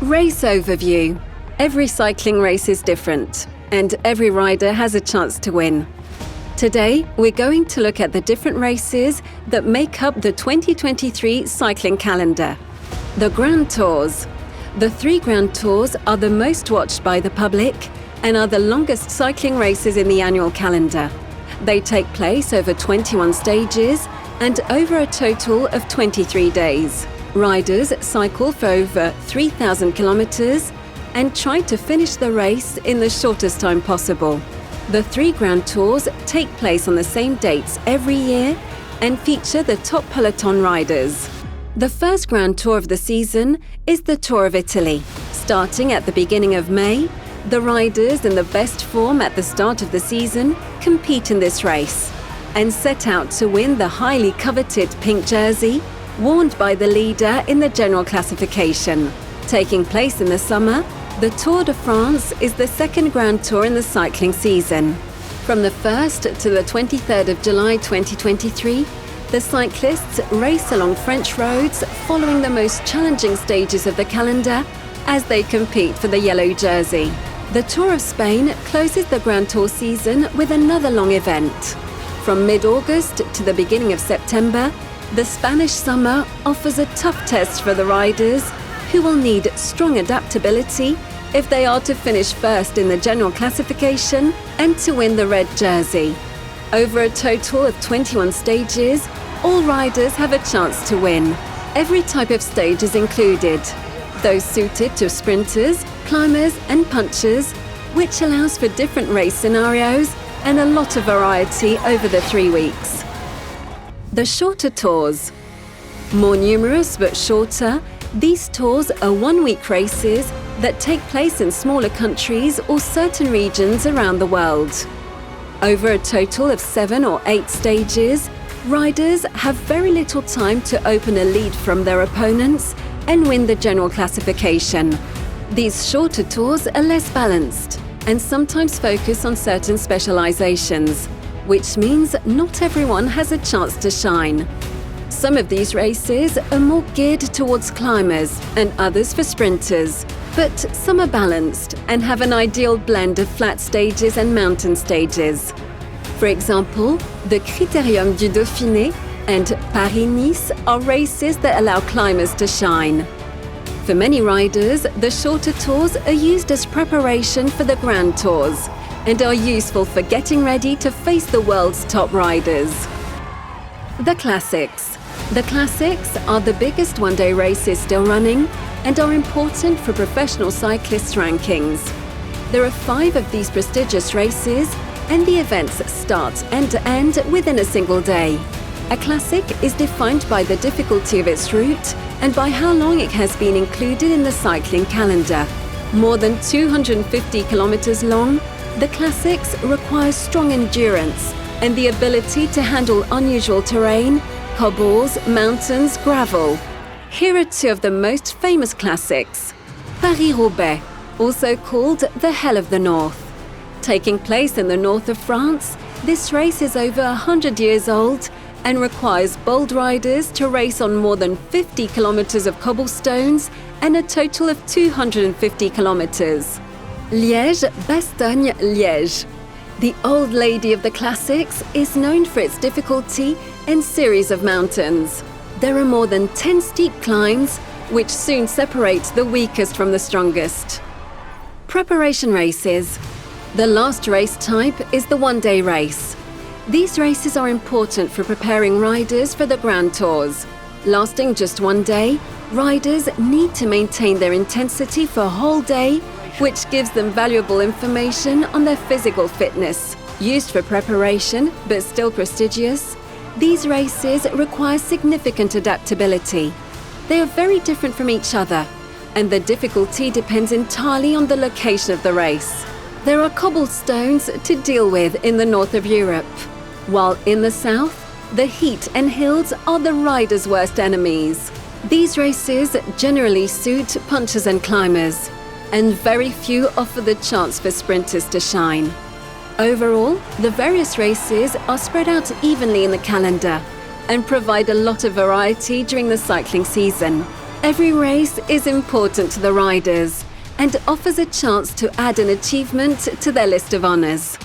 Race overview. Every cycling race is different, and every rider has a chance to win. Today, we're going to look at the different races that make up the 2023 cycling calendar. The Grand Tours. The 3 Grand Tours are the most watched by the public and are the longest cycling races in the annual calendar. They take place over 21 stages and over a total of 23 days. Riders cycle for over 3,000 kilometers and try to finish the race in the shortest time possible. The 3 Grand Tours take place on the same dates every year and feature the top peloton riders. The first Grand Tour of the season is the Tour of Italy. Starting at the beginning of May, the riders in the best form at the start of the season compete in this race and set out to win the highly coveted pink jersey worn by the leader in the general classification. Taking place in the summer, the Tour de France is the second Grand Tour in the cycling season. From the 1st to the 23rd of July 2023, the cyclists race along French roads following the most challenging stages of the calendar as they compete for the yellow jersey. The Tour of Spain closes the Grand Tour season with another long event. From mid-August to the beginning of September, the Spanish summer offers a tough test for the riders who will need strong adaptability if they are to finish first in the general classification and to win the red jersey. Over a total of 21 stages, all riders have a chance to win. Every type of stage is included, those suited to sprinters, climbers and punchers, which allows for different race scenarios and a lot of variety over the 3 weeks. The shorter tours. More numerous but shorter, these tours are 1-week races that take place in smaller countries or certain regions around the world. Over a total of 7 or 8 stages, riders have very little time to open a lead from their opponents and win the general classification. These shorter tours are less balanced and sometimes focus on certain specializations, which means not everyone has a chance to shine. Some of these races are more geared towards climbers and others for sprinters, but some are balanced and have an ideal blend of flat stages and mountain stages. For example, the Critérium du Dauphiné and Paris-Nice are races that allow climbers to shine. For many riders, the shorter tours are used as preparation for the Grand Tours and are useful for getting ready to face the world's top riders. The Classics. The Classics are the biggest one-day races still running and are important for professional cyclists' rankings. There are 5 of these prestigious races, and the events start end-to-end within a single day. A classic is defined by the difficulty of its route and by how long it has been included in the cycling calendar. More than 250 kilometers long, the classics require strong endurance and the ability to handle unusual terrain, cobbles, mountains, gravel. Here are 2 of the most famous classics. Paris-Roubaix, also called the Hell of the North. Taking place in the north of France, this race is over 100 years old and requires bold riders to race on more than 50 kilometers of cobblestones and a total of 250 kilometers. Liège-Bastogne-Liège. The old lady of the classics is known for its difficulty and series of mountains. There are more than 10 steep climbs, which soon separate the weakest from the strongest. Preparation races. The last race type is the one-day race. These races are important for preparing riders for the Grand Tours. Lasting just 1 day, riders need to maintain their intensity for a whole day, which gives them valuable information on their physical fitness. Used for preparation, but still prestigious, these races require significant adaptability. They are very different from each other, and the difficulty depends entirely on the location of the race. There are cobblestones to deal with in the north of Europe, while in the south, the heat and hills are the riders' worst enemies. These races generally suit punchers and climbers, and very few offer the chance for sprinters to shine. Overall, the various races are spread out evenly in the calendar and provide a lot of variety during the cycling season. Every race is important to the riders and offers a chance to add an achievement to their list of honours.